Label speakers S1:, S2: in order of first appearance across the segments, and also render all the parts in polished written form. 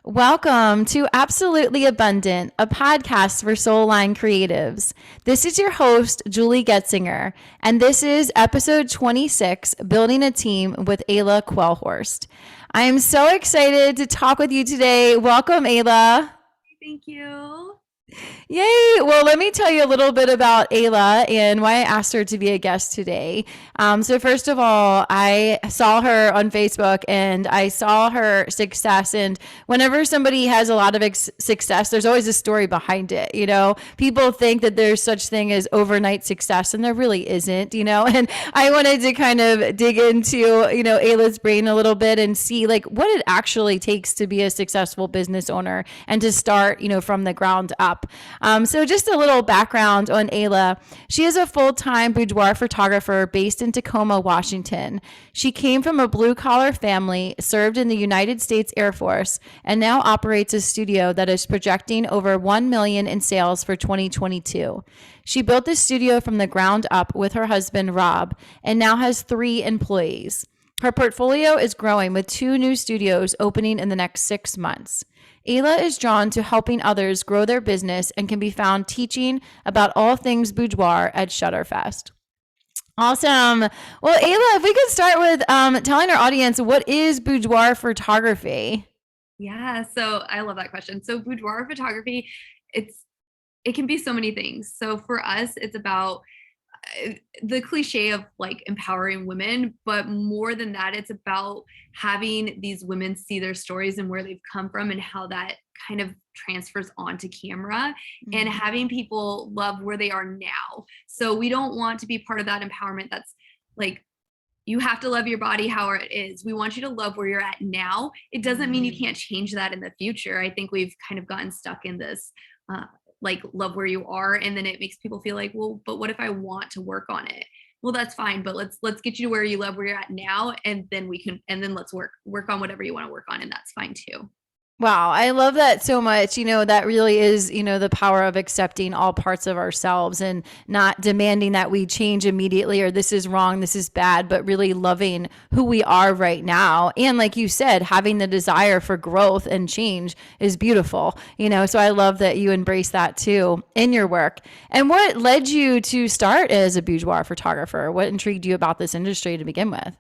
S1: Welcome to Absolutely Abundant, a podcast for soul line creatives. This is your host, Julie Getzinger, and this is episode 26, Building a Team with Ayla Quellhorst. I am so excited to talk with you today. Welcome, Ayla.
S2: Thank you.
S1: Yay! Well, let me tell you a little bit about Ayla and why I asked her to be a guest today. So first of all, I saw her on Facebook and I saw her success. And whenever somebody has a lot of success, there's always a story behind it. You know, people think that there's such thing as overnight success, and there really isn't. You know, and I wanted to kind of dig into Ayla's brain a little bit and see like what it actually takes to be a successful business owner and to start from the ground up. So just a little background on Ayla. She is a full-time boudoir photographer based in Tacoma, Washington. She came from a blue-collar family, served in the United States Air Force, and now operates a studio that is projecting over $1 million in sales for 2022. She built the studio from the ground up with her husband, Rob, and now has 3 employees. Her portfolio is growing with 2 new studios opening in the next 6 months. Ayla is drawn to helping others grow their business and can be found teaching about all things boudoir at Shutterfest. Awesome. Well, Ayla, if we could start with telling our audience, what is boudoir photography?
S2: Yeah, so I love that question. So boudoir photography, it can be so many things. So for us, it's about the cliche of like empowering women, but more than that, it's about having these women see their stories and where they've come from and how that kind of transfers onto camera and having people love where they are now. So we don't want to be part of that empowerment that's like, you have to love your body how it is. We want you to love where you're at now. It doesn't mean you can't change that in the future. I think we've kind of gotten stuck in this like love where you are, and then it makes people feel like, well, but what if I want to work on it? Well, that's fine, but let's get you to where you love where you're at now, and then let's work on whatever you want to work on, and that's fine too.
S1: Wow, I love that so much. That really is, the power of accepting all parts of ourselves and not demanding that we change immediately or this is wrong, this is bad, but really loving who we are right now. And like you said, having the desire for growth and change is beautiful. So I love that you embrace that too in your work. And what led you to start as a boudoir photographer? What intrigued you about this industry to begin with?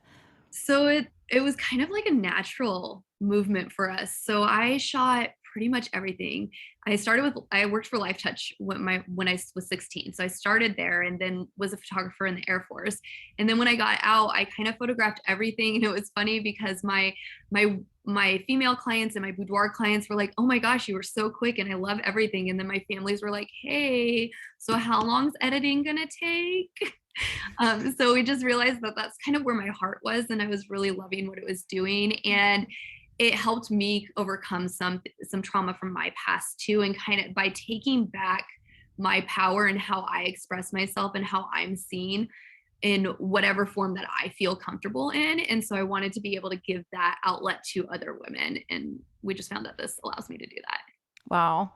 S2: So it was kind of like a natural movement for us. So I shot pretty much everything. I worked for Life Touch when I was 16. So I started there and then was a photographer in the Air Force. And then when I got out, I kind of photographed everything. And it was funny because my female clients and my boudoir clients were like, "Oh my gosh, you were so quick and I love everything." And then my families were like, "Hey, so how long's editing gonna take?" So we just realized that that's kind of where my heart was, and I was really loving what it was doing, and it helped me overcome some trauma from my past too, and kind of by taking back my power and how I express myself and how I'm seen in whatever form that I feel comfortable in. And so I wanted to be able to give that outlet to other women, and we just found that this allows me to do that.
S1: Wow.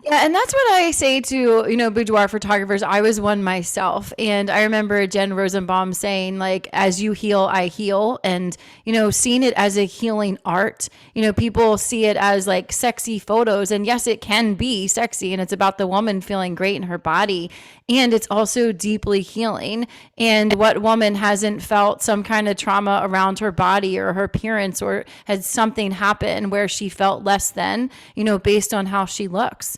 S1: Yeah, and that's what I say to, boudoir photographers. I was one myself. And I remember Jen Rosenbaum saying, like, as you heal, I heal. And, seeing it as a healing art. People see it as like sexy photos. And yes, it can be sexy. And it's about the woman feeling great in her body. And it's also deeply healing. And what woman hasn't felt some kind of trauma around her body or her appearance, or had something happen where she felt less than, based on how she looks.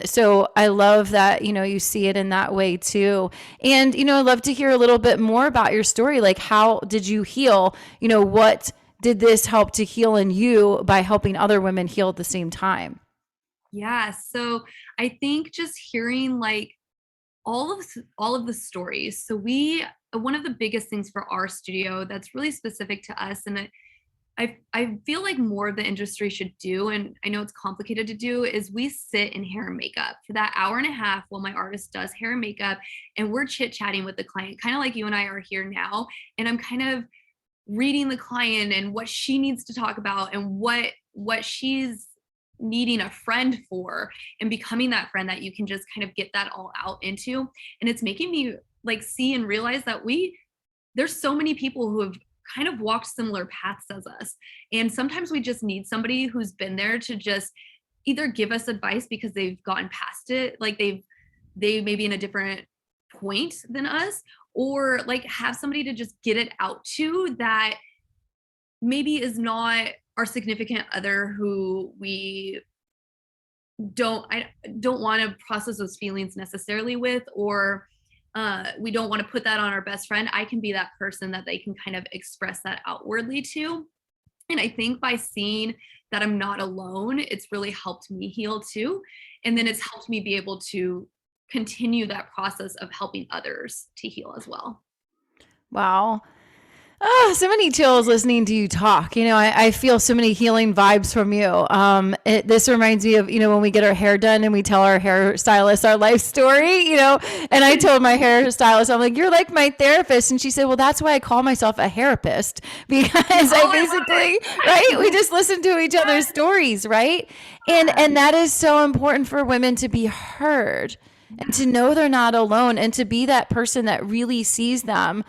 S1: So I love that, you see it in that way too. And, I'd love to hear a little bit more about your story. Like, how did you heal? What did this help to heal in you by helping other women heal at the same time?
S2: Yeah. So I think just hearing like all of the stories. So we one of the biggest things for our studio that's really specific to us, and I feel like more of the industry should do, and I know it's complicated to do, is we sit in hair and makeup for that hour and a half while my artist does hair and makeup, and we're chit chatting with the client, kind of like you and I are here now. And I'm kind of reading the client and what she needs to talk about and what she's needing a friend for, and becoming that friend that you can just kind of get that all out into. And it's making me like see and realize that there's so many people who have kind of walked similar paths as us. And sometimes we just need somebody who's been there to just either give us advice because they've gotten past it, like they may be in a different point than us, or like have somebody to just get it out to that maybe is not our significant other, who I don't want to process those feelings necessarily with, or we don't want to put that on our best friend. I can be that person that they can kind of express that outwardly to. And I think by seeing that I'm not alone, it's really helped me heal too. And then it's helped me be able to continue that process of helping others to heal as well.
S1: Wow. Oh, so many chills listening to you talk. I feel so many healing vibes from you. This reminds me of, when we get our hair done and we tell our hairstylist our life story, and I told my hairstylist, I'm like, you're like my therapist. And she said, well, that's why I call myself a therapist, because I basically, right. We just listen to each other's stories. Right. And that is so important for women to be heard and to know they're not alone and to be that person that really sees them.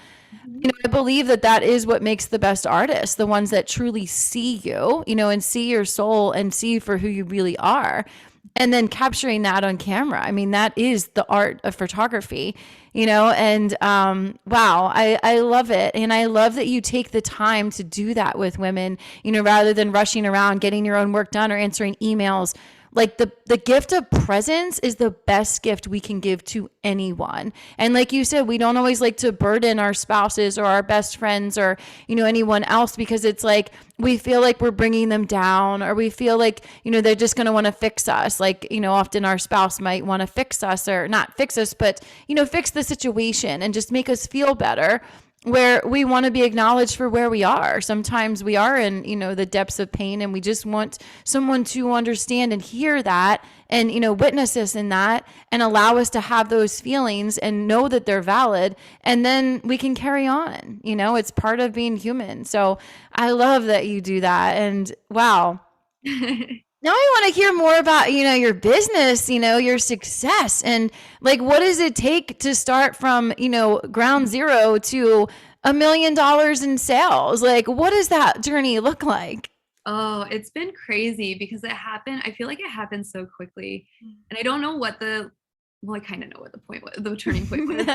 S1: I believe that is what makes the best artists, the ones that truly see you, and see your soul and see you for who you really are. And then capturing that on camera. I mean, that is the art of photography, and wow, I love it. And I love that you take the time to do that with women, rather than rushing around, getting your own work done or answering emails. Like the gift of presence is the best gift we can give to anyone. And like you said, we don't always like to burden our spouses or our best friends or, anyone else, because it's like, we feel like we're bringing them down, or we feel like, they're just going to want to fix us. Like, often our spouse might want to fix us, or not fix us, but, fix the situation and just make us feel better, where we want to be acknowledged for where we are. Sometimes we are in, the depths of pain, and we just want someone to understand and hear that and, witness us in that and allow us to have those feelings and know that they're valid. And then we can carry on, it's part of being human. So I love that you do that. And wow. Now I want to hear more about, your business, your success, and like, what does it take to start from, ground zero to $1 million in sales? Like, what does that journey look like?
S2: Oh, it's been crazy because I feel like it happened so quickly. And I don't know I kind of know what the point was, the turning point was.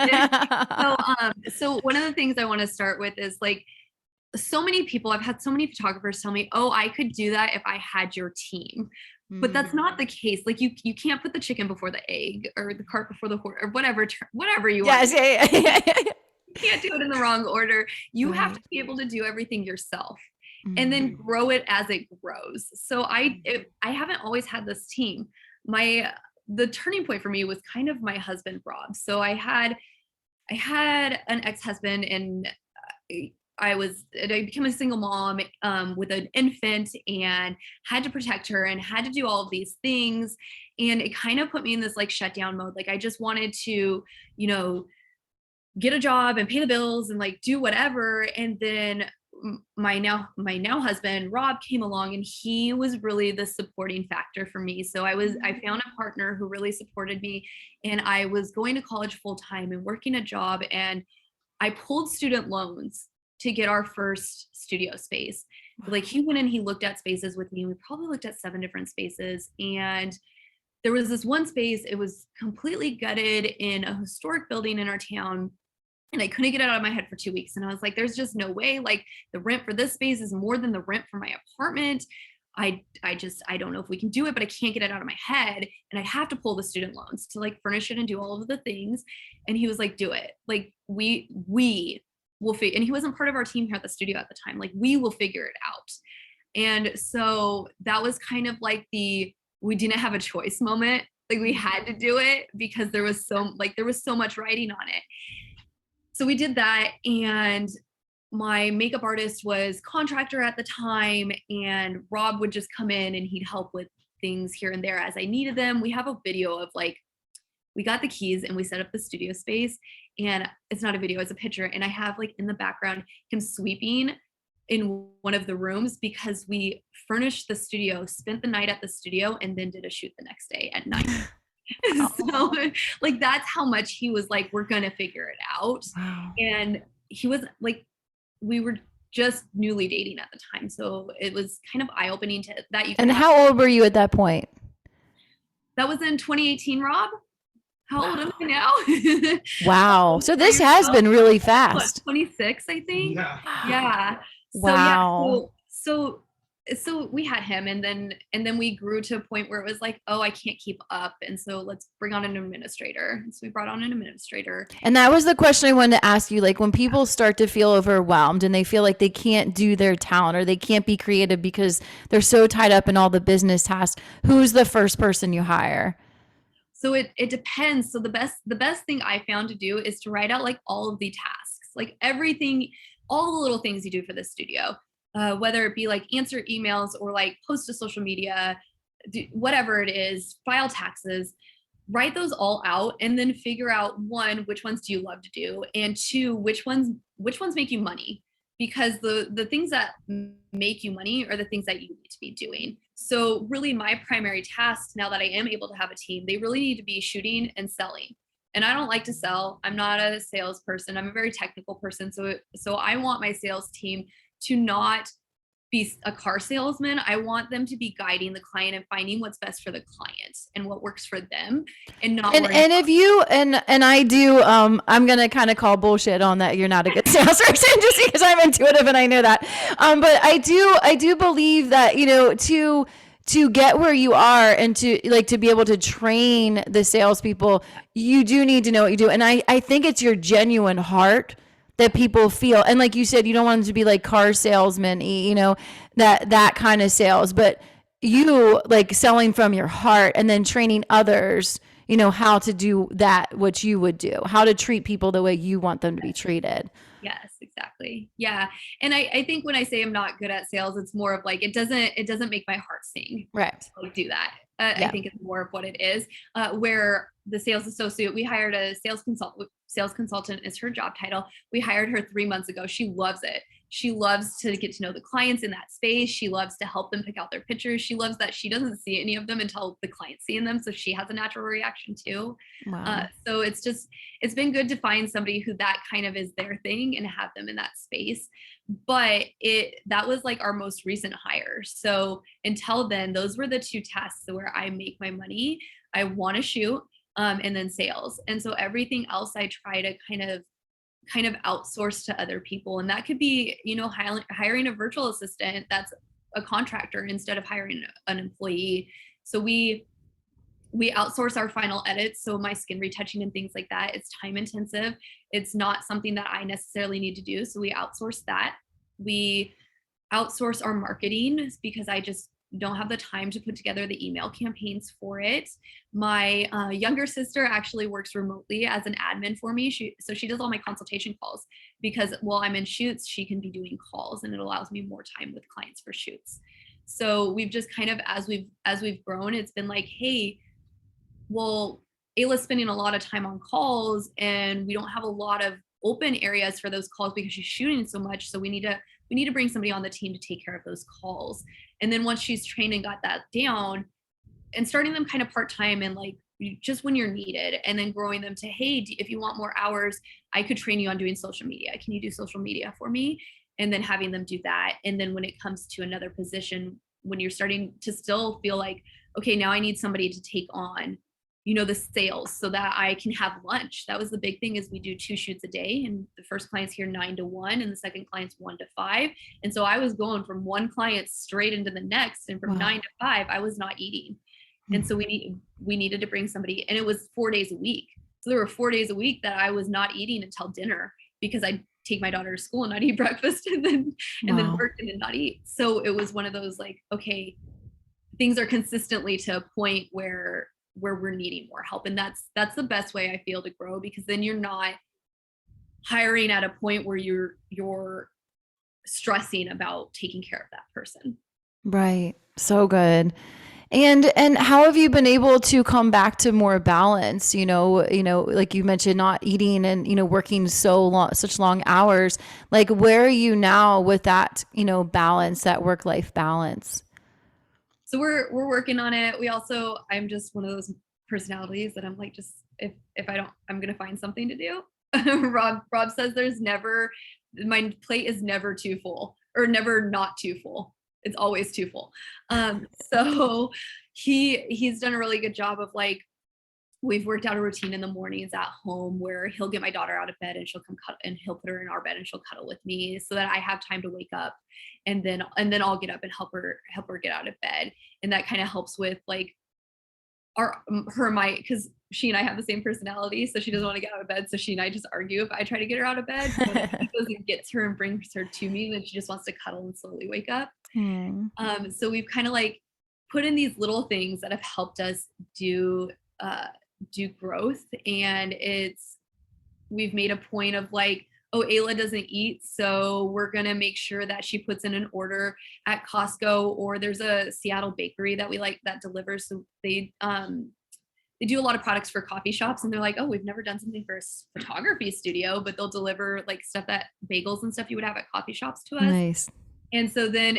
S2: So one of the things I want to start with is like, so many people, I've had so many photographers tell me, oh, I could do that if I had your team. But that's not the case. Like you can't put the chicken before the egg, or the cart before the horse, or whatever you want.
S1: Yeah.
S2: You can't do it in the wrong order. You have to be able to do everything yourself and then grow it as it grows. So I haven't always had this team. The turning point for me was kind of my husband, Rob. So I had an ex-husband, and I became a single mom with an infant, and had to protect her and had to do all of these things. And it kind of put me in this like shutdown mode. Like I just wanted to, get a job and pay the bills and like do whatever. And then my now husband, Rob, came along, and he was really the supporting factor for me. So I found a partner who really supported me, and I was going to college full time and working a job, and I pulled student loans to get our first studio space. Like he went in, he looked at spaces with me. We probably looked at 7 different spaces. And there was this one space, it was completely gutted in a historic building in our town. And I couldn't get it out of my head for 2 weeks. And I was like, there's just no way. Like the rent for this space is more than the rent for my apartment. I don't know if we can do it, but I can't get it out of my head. And I have to pull the student loans to like furnish it and do all of the things. And he was like, do it. Like we will figure, and he wasn't part of our team here at the studio at the time. Like we will figure it out. And so that was kind of like we didn't have a choice moment. Like we had to do it because there was so much writing on it. So we did that, and my makeup artist was contractor at the time, and Rob would just come in and he'd help with things here and there as I needed them. We have a video of like, we got the keys and we set up the studio space, and it's not a video, it's a picture. And I have like in the background him sweeping in one of the rooms because we furnished the studio, spent the night at the studio, and then did a shoot the next day at night. So like, that's how much he was like, we're going to figure it out.
S1: Wow.
S2: And he was like, just newly dating at the time. So it was kind of eye-opening to that.
S1: And how old were you at that point?
S2: That was in 2018, Rob. How old am I now?
S1: Wow. So this has been really fast.
S2: 26, I think. Yeah. So yeah.
S1: Wow.
S2: So we had him, and then we grew to a point where it was like, oh, I can't keep up, and so let's bring on an administrator. And so we brought on an administrator.
S1: And that was the question I wanted to ask you. Like when people start to feel overwhelmed and they feel like they can't do their talent or they can't be creative because they're so tied up in all the business tasks, who's the first person you hire?
S2: So it depends. So the best thing I found to do is to write out like all of the tasks, like everything, all the little things you do for the studio, whether it be like answer emails or like post to social media, whatever it is, file taxes. Write those all out and then figure out, one, which ones do you love to do, and two, which ones make you money, because the things that make you money are the things that you need to be doing. So really my primary tasks, now that I am able to have a team, they really need to be shooting and selling. And I don't like to sell. I'm not a salesperson. I'm a very technical person. So I want my sales team to not be a car salesman. I want them to be guiding the client and finding what's best for the client and what works for them, and not
S1: and if you and I do I'm gonna kind of call bullshit on that you're not a good salesperson just because I'm intuitive and I know that, but I do believe that, you know, to get where you are and to like to be able to train the salespeople, you do need to know what you do. And I think it's your genuine heart that people feel. And like you said, you don't want them to be like car salesmen, you know, that kind of sales, but you like selling from your heart and then training others, you know, how to do that, what you would do, how to treat people the way you want them to be treated.
S2: Yes, exactly. Yeah. And I think when I say I'm not good at sales, it's more of like, it doesn't make my heart sing
S1: Right.
S2: to like do that.
S1: Yeah.
S2: I think it's more of what it is, where the sales associate, we hired a sales consultant is her job title. We hired her 3 months ago. She loves it. She loves to get to know the clients in that space. She loves to help them pick out their pictures. She loves that she doesn't see any of them until the client's seeing them. So she has a natural reaction too.
S1: Wow.
S2: So it's been good to find somebody who that kind of is their thing and have them in that space. But that was like our most recent hire. So until then, those were the two tasks where I make my money. I want to shoot, and then sales. And so everything else I try to kind of outsource to other people. And that could be, you know, hiring a virtual assistant that's a contractor instead of hiring an employee. So we outsource our final edits. So my skin retouching and things like that, it's time intensive. It's not something that I necessarily need to do. So we outsource that. We outsource our marketing because I just don't have the time to put together the email campaigns for it. My younger sister actually works remotely as an admin for me. So she does all my consultation calls because while I'm in shoots, she can be doing calls, and it allows me more time with clients for shoots. So we've just kind of, as we've grown, it's been like, hey, well, Ayla's spending a lot of time on calls and we don't have a lot of open areas for those calls because she's shooting so much. So we need to bring somebody on the team to take care of those calls. And then once she's trained and got that down, and starting them kind of part-time and like just when you're needed, and then growing them to, hey, if you want more hours, I could train you on doing social media. Can you do social media for me? And then having them do that. And then when it comes to another position, when you're starting to still feel like, okay, now I need somebody to take on, you know, the sales so that I can have lunch. That was the big thing, is we do 2 shoots a day, and the first client's here 9 to 1 and the second client's 1 to 5. And so I was going from one client straight into the next, and from
S1: Wow.
S2: 9 to 5, I was not eating. And so we needed to bring somebody, and it was 4 days a week. So there were 4 days a week that I was not eating until dinner because I'd take my daughter to school and not eat breakfast and then work and then not eat. So it was one of those like, okay, things are consistently to a point where we're needing more help. And that's the best way I feel to grow, because then you're not hiring at a point where you're stressing about taking care of that person.
S1: Right. So good. And how have you been able to come back to more balance, you know, like you mentioned, not eating and, you know, working such long hours, like where are you now with that, you know, balance, that work-life balance?
S2: So we're working on it. I'm just one of those personalities that I'm like, just if I don't, I'm going to find something to do. Rob says there's never my plate is never too full, or never not too full. It's always too full. So he's done a really good job of like, we've worked out a routine in the mornings at home where he'll get my daughter out of bed and she'll come cuddle, and he'll put her in our bed and she'll cuddle with me so that I have time to wake up, and then I'll get up and help her get out of bed. And that kind of helps with like because she and I have the same personality, so she doesn't want to get out of bed. So she and I just argue if I try to get her out of bed. So when he goes and gets her and brings her to me, then she just wants to cuddle and slowly wake up. So we've kind of like put in these little things that have helped us do growth. And we've made a point of like, oh, Ayla doesn't eat, so we're gonna make sure that she puts in an order at Costco, or there's a Seattle bakery that we like that delivers. So they do a lot of products for coffee shops, and they're like, oh, we've never done something for a photography studio, but they'll deliver like stuff, that bagels and stuff you would have at coffee shops, to us.
S1: Nice.
S2: And so then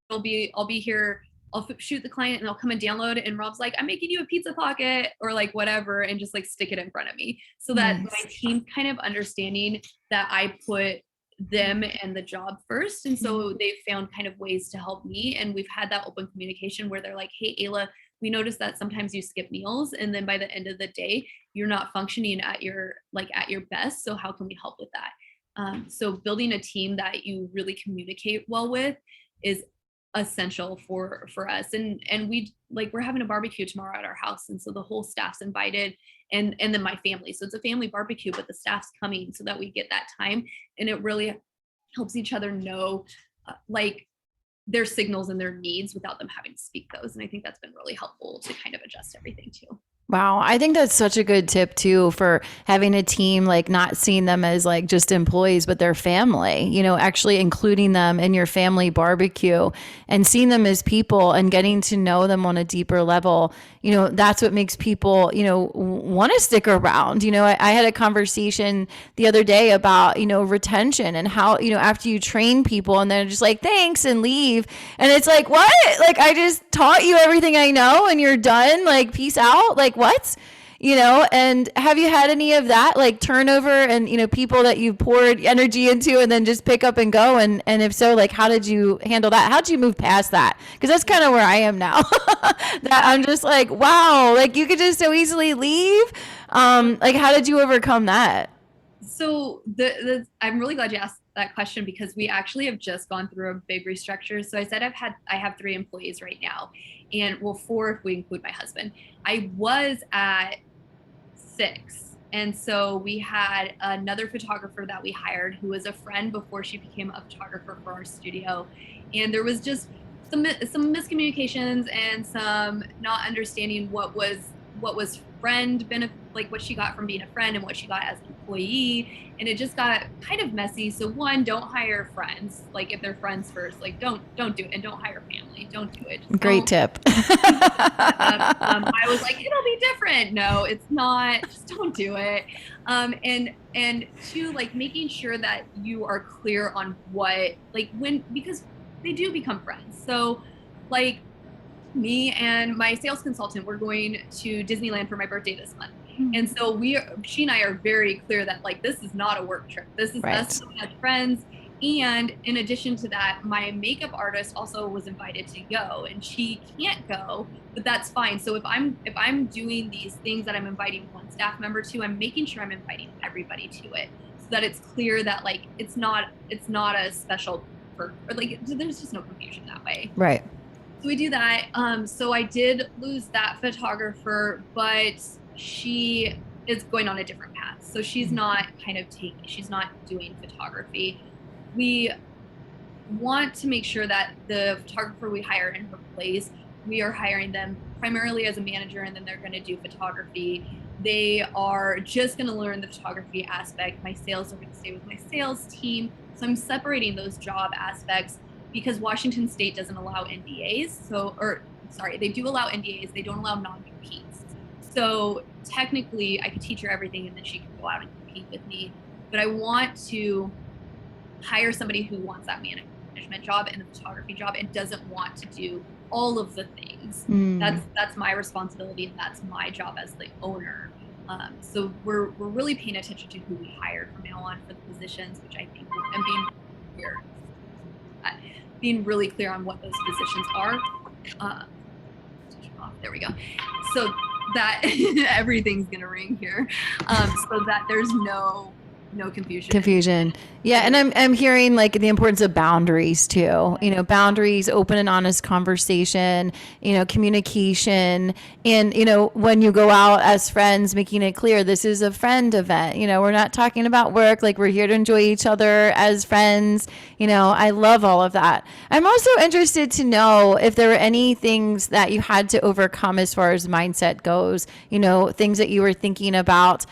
S2: I'll be here, I'll shoot the client, and I'll come and download, and Rob's like, I'm making you a pizza pocket, or like whatever, and just like stick it in front of me, so that my team kind of understanding that I put them and the job first. And so they've found kind of ways to help me. And we've had that open communication where they're like, hey, Ayla, we noticed that sometimes you skip meals, and then by the end of the day, you're not functioning at your best. So how can we help with that? So building a team that you really communicate well with is essential for us. And we're having a barbecue tomorrow at our house, and so the whole staff's invited, and then my family. So it's a family barbecue, but the staff's coming so that we get that time, and it really helps each other know like their signals and their needs without them having to speak those. And I think that's been really helpful to kind of adjust everything too.
S1: Wow. I think that's such a good tip too, for having a team, like not seeing them as like just employees, but their family, actually including them in your family barbecue and seeing them as people and getting to know them on a deeper level. That's what makes people, want to stick around. I had a conversation the other day about, retention and how, after you train people and they're just like, thanks, and leave. And it's like, what? Like, I just taught you everything I know and you're done. Like, peace out. Like, what? And have you had any of that, like turnover and, people that you poured energy into and then just pick up and go? And if so, like, how did you handle that? How did you move past that? Because that's kind of where I am now. That I'm just like, wow, like you could just so easily leave. Like, how did you overcome that?
S2: So I'm really glad you asked that question, because we actually have just gone through a big restructure. So I said I have 3 employees right now, and 4 if we include my husband. I was at 6. And so we had another photographer that we hired who was a friend before she became a photographer for our studio. And there was just some miscommunications and some not understanding what was friend benefit, like what she got from being a friend and what she got as an employee. And it just got kind of messy. So one, don't hire friends. Like if they're friends first, like don't do it, and don't hire family. Don't do it.
S1: Great tip.
S2: I was like, it'll be different. No, it's not. Just don't do it. And 2, like making sure that you are clear on what, like because they do become friends. So like me and my sales consultant, we're going to Disneyland for my birthday this month. And so she and I are very clear that like, this is not a work trip. This is us as friends. And in addition to that, my makeup artist also was invited to go, and she can't go, but that's fine. So if I'm doing these things that I'm inviting one staff member to, I'm making sure I'm inviting everybody to it, so that it's clear that like, it's not a special or like, there's just no confusion that way.
S1: Right.
S2: So we do that. So I did lose that photographer, but she is going on a different path. So she's not she's not doing photography. We want to make sure that the photographer we hire in her place, we are hiring them primarily as a manager, and then they're going to do photography. They are just going to learn the photography aspect. My sales are going to stay with my sales team. So I'm separating those job aspects, because Washington State doesn't allow NDAs. They do allow NDAs. They don't allow non-competes. So technically I could teach her everything and then she can go out and compete with me. But I want to hire somebody who wants that management job and the photography job and doesn't want to do all of the things. That's my responsibility, and that's my job as the owner. So we're really paying attention to who we hire from now on for the positions, which I think, and clear, being really clear on what those positions are. Uh, there we go. So that everything's gonna ring here, so that there's no confusion.
S1: Yeah, and I'm hearing like the importance of boundaries too. You know, boundaries, open and honest conversation, you know, communication, and you know, when you go out as friends, making it clear this is a friend event. You know, we're not talking about work, like we're here to enjoy each other as friends. You know, I love all of that. I'm also interested to know if there were any things that you had to overcome as far as mindset goes, you know, things that you were thinking about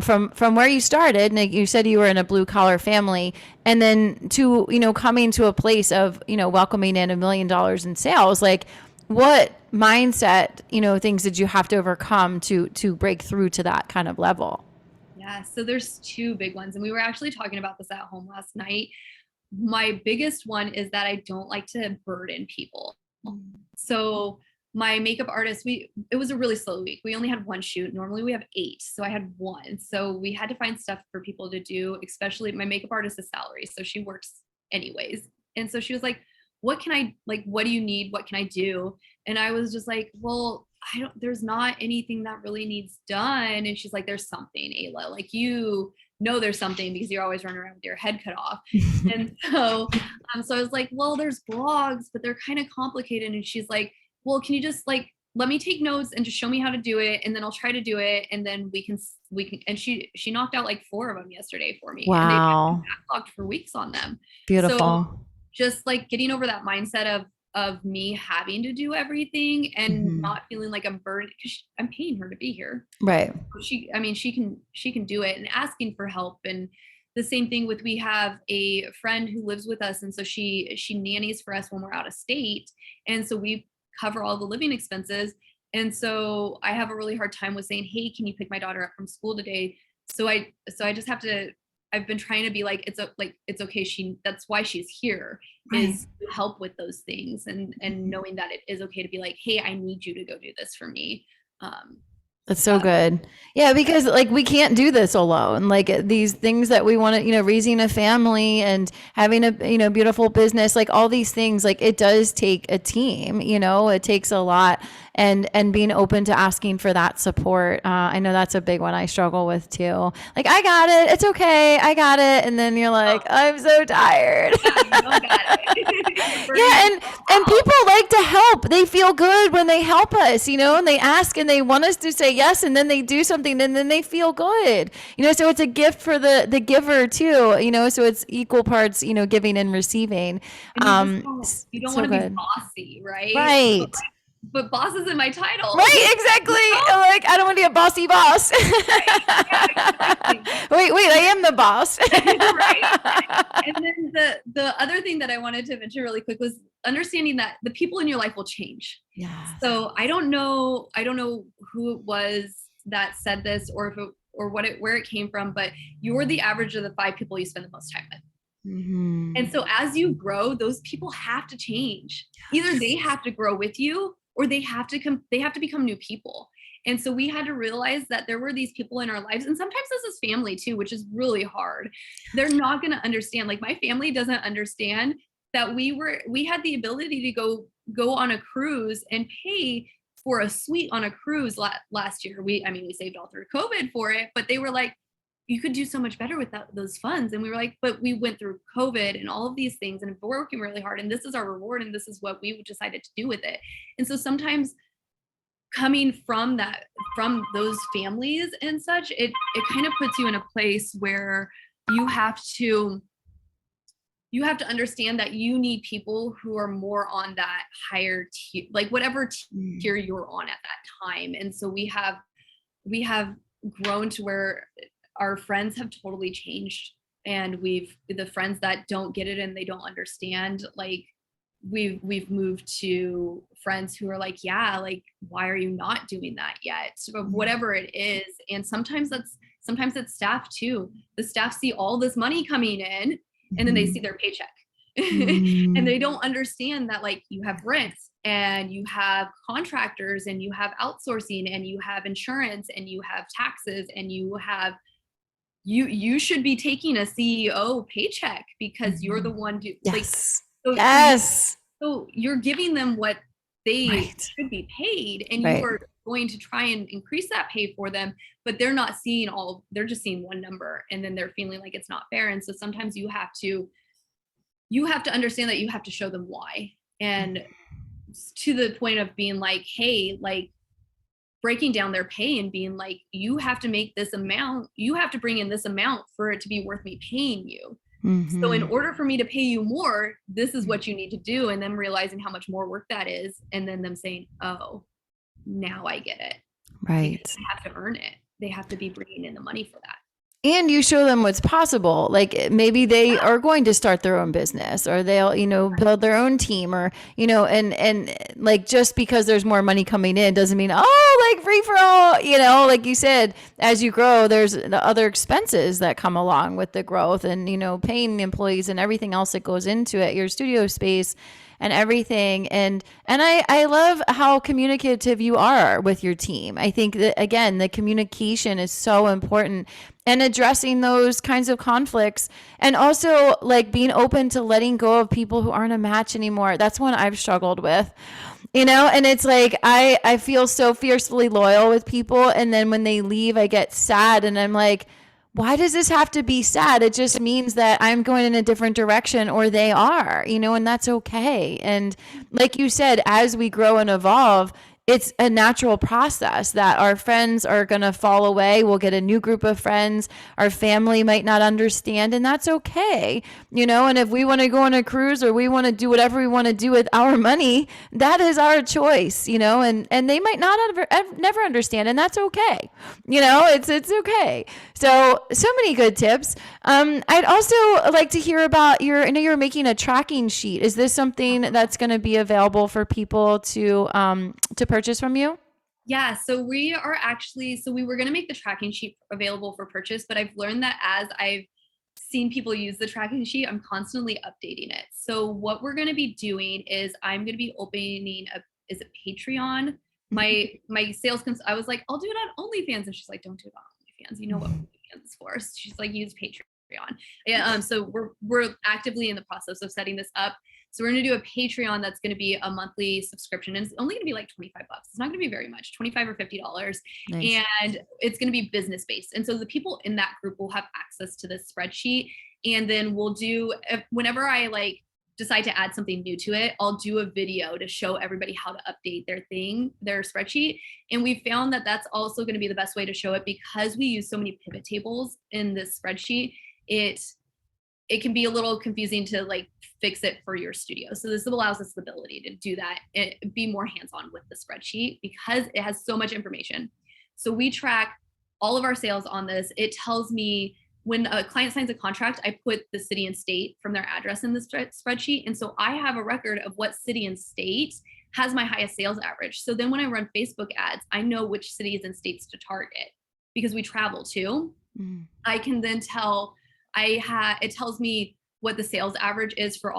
S1: from where you started. And you said you were in a blue collar family, and then to, you know, coming to a place of, you know, welcoming in $1 million in sales. Like, what mindset, you know, things did you have to overcome to break through to that kind of level?
S2: Yeah, so there's two big ones, and we were actually talking about this at home last night. My biggest one is that I don't like to burden people. So my makeup artist, it was a really slow week. We only had one shoot. Normally we have 8, so I had one. So we had to find stuff for people to do, especially my makeup artist is salary, so she works anyways. And so she was like, "What can I like? What do you need? What can I do?" And I was just like, "Well, I don't. There's not anything that really needs done." And she's like, "There's something, Ayla. Like you know, there's something because you're always running around with your head cut off." And so I was like, "Well, there's blogs, but they're kind of complicated." And she's like, "Well, can you just like let me take notes and just show me how to do it, and then I'll try to do it, and then we can." And she knocked out like 4 of them yesterday for me, and they've been
S1: Wow.
S2: backlogged for weeks on them. So
S1: Beautiful.
S2: just like getting over that mindset of me having to do everything and
S1: Mm-hmm.
S2: not feeling like I'm burdened because I'm paying her to be here.
S1: Right.
S2: I mean, she can do it, and asking for help. And the same thing with, we have a friend who lives with us, and so she nannies for us when we're out of state, and so we cover all the living expenses. And so I have a really hard time with saying, "Hey, can you pick my daughter up from school today?" So I just have to. I've been trying to be like, it's okay. That's why she's here,
S1: Right.
S2: is to help with those things, and knowing that it is okay to be like, "Hey, I need you to go do this for me." Um,
S1: That's so
S2: uh,
S1: good. Yeah, because like we can't do this alone. Like these things that we want to, you know, raising a family and having a, you know, beautiful business, like all these things, like it does take a team, you know, it takes a lot, and being open to asking for that support. I know that's a big one I struggle with too. Like, I got it. It's okay. I got it. And then you're
S2: oh,
S1: like, I'm so tired.
S2: yeah, you don't got it. You're burning
S1: Yeah,
S2: yourself
S1: and
S2: out.
S1: people like to help. They feel good when they help us, you know, and they ask and they want us to say yes, and then they do something and then they feel good. You know, so it's a gift for the giver too, you know, so it's equal parts, you know, giving and receiving.
S2: And you don't
S1: So
S2: want to be
S1: good.
S2: bossy, right?
S1: Right.
S2: But boss is in my title.
S1: Right, exactly. Like, I don't want to be a bossy boss.
S2: Right? Yeah, exactly.
S1: Wait, I am the boss.
S2: Right? And then the other thing that I wanted to mention really quick was understanding that the people in your life will change.
S1: Yes.
S2: So I don't know who it was that said this, or if it, or where it came from, but you're the average of the 5 people you spend the most time with.
S1: Mm-hmm.
S2: And so as you grow, those people have to change. Either they have to grow with you, or they have to become new people. And so we had to realize that there were these people in our lives, and sometimes this is family too, which is really hard. They're not going to understand. Like, my family doesn't understand that we had the ability to go on a cruise and pay for a suite on a cruise last year. We saved all through COVID for it, but they were like, "You could do so much better with those funds." And we were like, "But we went through COVID and all of these things, and we're working really hard, and this is our reward, and this is what we decided to do with it." And so sometimes, coming from those families and such, it kind of puts you in a place where you have to you have to understand that you need people who are more on that higher tier, like whatever tier you're on at that time. And so we have grown to where our friends have totally changed, and the friends that don't get it and they don't understand, like, we've moved to friends who are like, "Yeah, like, why are you not doing that yet?" So whatever it is. And sometimes it's staff too. The staff see all this money coming in, and then they see their paycheck. And they don't understand that, like, you have rent, and you have contractors and you have outsourcing and you have insurance and you have taxes and you should be taking a CEO paycheck because you're the one
S1: Yes.
S2: so,
S1: Yes.
S2: so you're giving them what they
S1: Right.
S2: should be paid, and
S1: Right.
S2: you are going to try and increase that pay for them, but they're not seeing they're just seeing one number, and then they're feeling like it's not fair. And so sometimes you have to understand that you have to show them why. And to the point of being like, hey, like breaking down their pay and being like, you have to make this amount, you have to bring in this amount for it to be worth me paying you. So in order for me to pay you more, this is what you need to do. And them realizing how much more work that is. And then them saying, oh, now I get it.
S1: Right.
S2: Because they have to earn it. They have to be bringing in the money for that.
S1: And you show them what's possible. Like maybe they are going to start their own business, or they'll, build their own team, or, and like, just because there's more money coming in doesn't mean, oh, like free for all, like you said, as you grow, there's the other expenses that come along with the growth, and, paying employees and everything else that goes into it, your studio space and everything. And I love how communicative you are with your team. I think that, again, the communication is so important, and addressing those kinds of conflicts, and also like being open to letting go of people who aren't a match anymore. That's one I've struggled with, and it's like, I feel so fiercely loyal with people, and then when they leave, I get sad, and I'm like, why does this have to be sad? It just means that I'm going in a different direction, or they are, and that's okay. And like you said, as we grow and evolve, it's a natural process that our friends are going to fall away. We'll get a new group of friends. Our family might not understand, and that's okay. And if we want to go on a cruise, or we want to do whatever we want to do with our money, that is our choice, and they might not never understand, and that's okay. It's okay. So many good tips. I'd also like to hear about I know you're making a tracking sheet. Is this something that's going to be available for people to purchase from you?
S2: Yeah, so we were going to make the tracking sheet available for purchase, but I've learned that as I've seen people use the tracking sheet, I'm constantly updating it. So what we're going to be doing is I'm going to be opening is it Patreon? My sales I was like, I'll do it on OnlyFans, and she's like, don't do it on OnlyFans. You know what OnlyFans is for. So she's like, use Patreon. Yeah. So we're actively in the process of setting this up. So we're going to do a Patreon that's going to be a monthly subscription, and it's only going to be like $25. It's not going to be very much, $25 or $50. Nice. And it's going to be business based. And so the people in that group will have access to this spreadsheet. And then we'll do, whenever I like decide to add something new to it, I'll do a video to show everybody how to update their spreadsheet. And we found that that's also going to be the best way to show it, because we use so many pivot tables in this spreadsheet. It can be a little confusing to like fix it for your studio. So this allows us the ability to do that and be more hands-on with the spreadsheet, because it has so much information. So we track all of our sales on this. It tells me when a client signs a contract, I put the city and state from their address in the spreadsheet. And so I have a record of what city and state has my highest sales average. So then when I run Facebook ads, I know which cities and states to target, because we travel too. I can then tell, it tells me what the sales average is for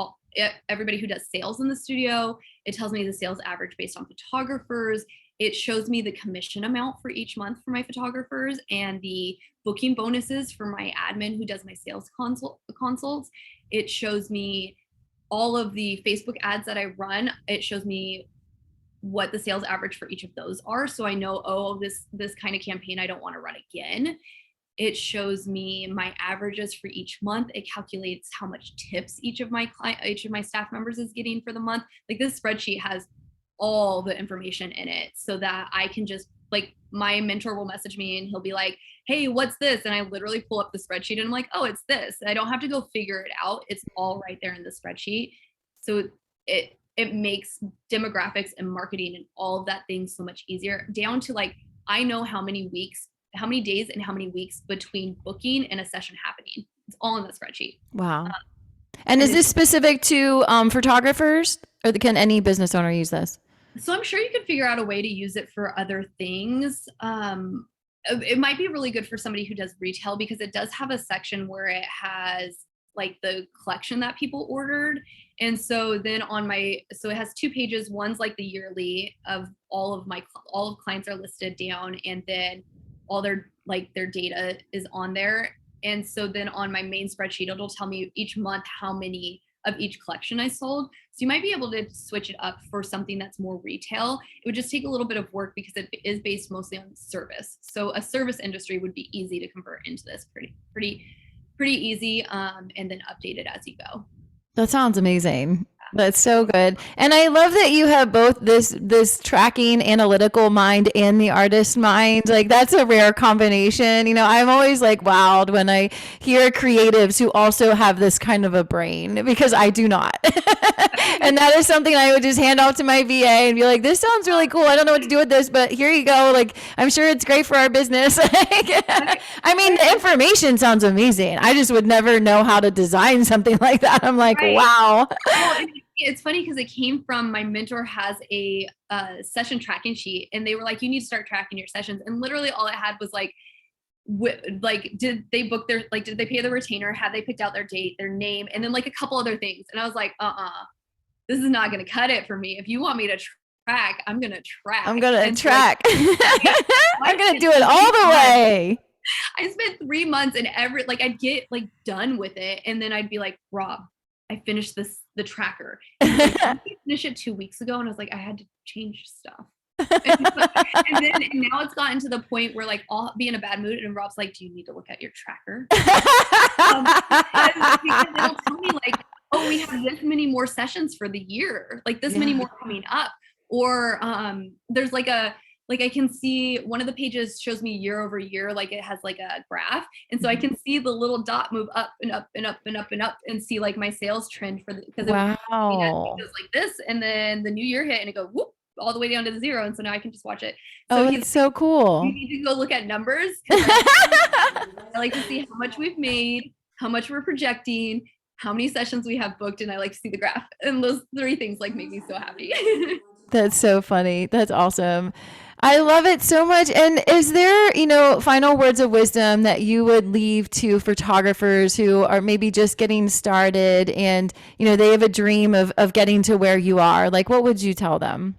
S2: everybody who does sales in the studio. It tells me the sales average based on photographers. It shows me the commission amount for each month for my photographers, and the booking bonuses for my admin who does my sales consults. It shows me all of the Facebook ads that I run. It shows me what the sales average for each of those are. So I know, oh, this kind of campaign I don't want to run again. It shows me my averages for each month. It calculates how much tips each of my staff members is getting for the month. Like, this spreadsheet has all the information in it, so that I can just, like, my mentor will message me and he'll be like, hey, what's this? And I literally pull up the spreadsheet and I'm like, oh, it's this. I don't have to go figure it out. It's all right there in the spreadsheet. So it makes demographics and marketing and all of that thing so much easier, down to like, I know how many days and how many weeks between booking and a session happening. It's all in the spreadsheet.
S1: Wow. And is this specific to photographers, or can any business owner use this?
S2: So I'm sure you could figure out a way to use it for other things. It might be really good for somebody who does retail, because it does have a section where it has like the collection that people ordered. And so then so it has 2 pages. One's like the yearly of all of clients are listed down, and then all their data is on there. And so then on my main spreadsheet, it'll tell me each month how many of each collection I sold. So you might be able to switch it up for something that's more retail. It would just take a little bit of work because it is based mostly on service. So a service industry would be easy to convert into this pretty easy, and then update it as you go.
S1: That sounds amazing. That's so good. And I love that you have both this tracking analytical mind and the artist mind. Like that's a rare combination. You know, I'm always like wowed when I hear creatives who also have this kind of a brain because I do not. And that is something I would just hand off to my VA and be like, this sounds really cool. I don't know what to do with this, but here you go. Like, I'm sure it's great for our business. I mean, the information sounds amazing. I just would never know how to design something like that. I'm like,
S2: Right.
S1: wow.
S2: Well, it's funny because it came from my mentor has a session tracking sheet, and they were like, you need to start tracking your sessions. And literally all it had was like, did they book did they pay the retainer? Had they picked out their date, their name, and then like a couple other things. And I was like, this is not going to cut it for me. If you want me to track, I'm going to track.
S1: I'm going to track.
S2: Like,
S1: I'm going to do it all the way.
S2: I spent 3 months and I'd get like done with it. And then I'd be like, Rob, I finished the tracker. And I finished it 2 weeks ago. And I was like, I had to change stuff. And now it's gotten to the point where like I'll be in a bad mood and Rob's like, do you need to look at your tracker? Because it'll tell me like, oh, we have this many more sessions for the year, like this many more coming up. Or there's like I can see one of the pages shows me year over year, like it has like a graph. And so I can see the little dot move up and up and up and up and up and see like my sales trend because it goes like this. And then the new year hit and it go whoop all the way down to the 0. And so now I can just watch it. So
S1: it's so cool.
S2: You need to go look at numbers. I like to see how much we've made, how much we're projecting, how many sessions we have booked, and I like to see the graph. And those 3 things like make me so happy.
S1: That's so funny. That's awesome. I love it so much. And is there, final words of wisdom that you would leave to photographers who are maybe just getting started and, they have a dream of getting to where you are? Like, what would you tell them?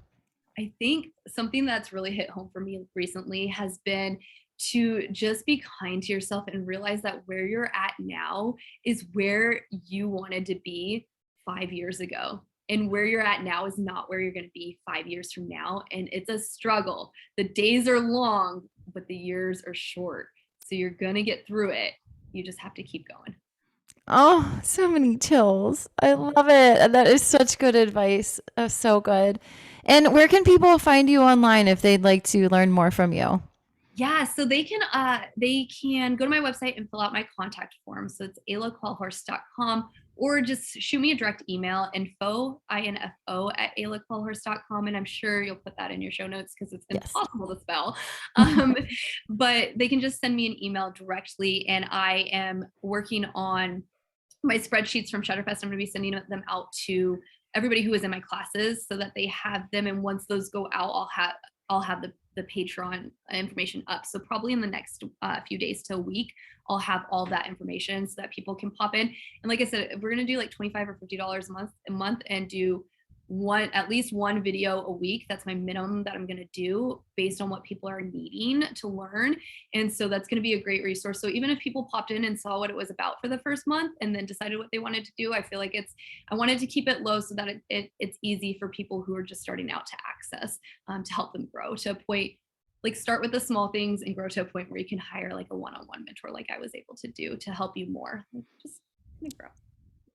S2: I think something that's really hit home for me recently has been to just be kind to yourself and realize that where you're at now is where you wanted to be 5 years ago. And where you're at now is not where you're going to be 5 years from now. And it's a struggle. The days are long, but the years are short. So you're going to get through it. You just have to keep going.
S1: Oh, so many chills. I love it. That is such good advice. So good. And where can people find you online if they'd like to learn more from you?
S2: Yeah, so they can go to my website and fill out my contact form. So it's aylaquellhorst.com, or just shoot me a direct email, info at aylaquellhorst.com. And I'm sure you'll put that in your show notes because it's impossible to spell. But they can just send me an email directly, and I am working on my spreadsheets from Shutterfest. I'm going to be sending them out to everybody who is in my classes so that they have them. And once those go out, I'll have the Patreon information up. So probably in the next few days to a week, I'll have all that information so that people can pop in. And like I said, we're going to do like $25 or $50 a month and do at least one video a week. That's my minimum that I'm going to do based on what people are needing to learn. And so that's going to be a great resource. So even if people popped in and saw what it was about for the first month and then decided what they wanted to do, I feel like I wanted to keep it low so that it's easy for people who are just starting out to access, to help them grow to a point, like start with the small things and grow to a point where you can hire like a one-on-one mentor like I was able to do to help you more. Just grow.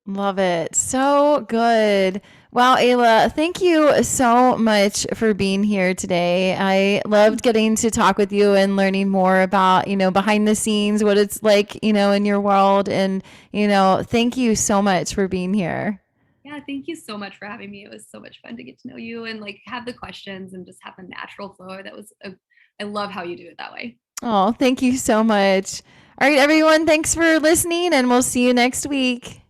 S1: Love it. So good. Wow, Ayla, thank you so much for being here today. I loved getting to talk with you and learning more about, behind the scenes, what it's like, in your world. And, thank you so much for being here.
S2: Yeah, thank you so much for having me. It was so much fun to get to know you and like have the questions and just have a natural flow. I love how you do it that way.
S1: Oh, thank you so much. All right, everyone, thanks for listening, and we'll see you next week.